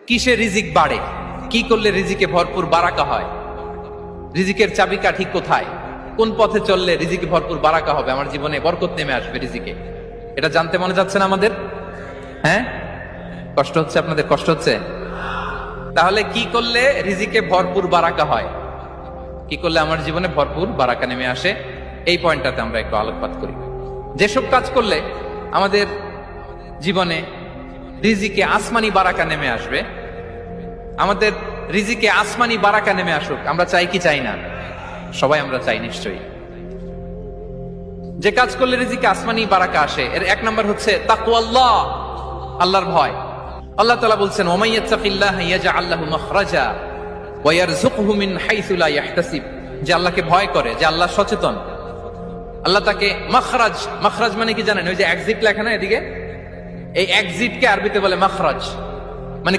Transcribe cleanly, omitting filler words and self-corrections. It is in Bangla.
কিসে রিজিক বাড়ে, কি করলে রিজিকে ভরপুর বারাকা হয়, রিজিকের চাবিকাঠি কোথায়, কোন পথে চললে রিজিকে ভরপুর বারাকা হবে, আমার জীবনে বরকত নেমে আসবে রিজিকে, এটা জানতে মনে যাচ্ছে না আমাদের? হ্যাঁ, কষ্ট হচ্ছে আপনাদের? কষ্ট হচ্ছে? তাহলে কি করলে রিজিকে ভরপুর বারাকা হয়, কি করলে আমার জীবনে ভরপুর বারাকা নেমে আসে, এই পয়েন্টটাতে আমরা একটু আলোকপাত করি। যেসব কাজ করলে আমাদের জীবনে রিজিকে আসমানি বারাকা নেমে আসবে, আমাদের রিজিকে আসমানি বারাকা নেমে আসুক, আমরা চাই কি চাই না? সবাই আমরা চাই নিশ্চয়ই। যে কাজ করলে রিজিকে আসমানি বারাকা আসে, এর এক নম্বর হচ্ছে তাকওয়াল্লাহ, আল্লাহর ভয়। আল্লাহ তাআলা বলছেন, ওমাই ইয়াত্তাকিল্লাহা ইয়াজআল লাহু মাখরাজা ওয়া ইয়ারযুকহু মিন হাইসু লা ইয়াহতাসিব। যে আল্লাহকে ভয় করে, যে আল্লাহ সচেতন, আল্লাহ তাকে মাখরাজ, মাখরাজ মানে কি জানেন? ওই যে এক্সিট লেখা না এদিকে, এই এক্সিটকে আরবিতে বলে মাখরাজ, মানে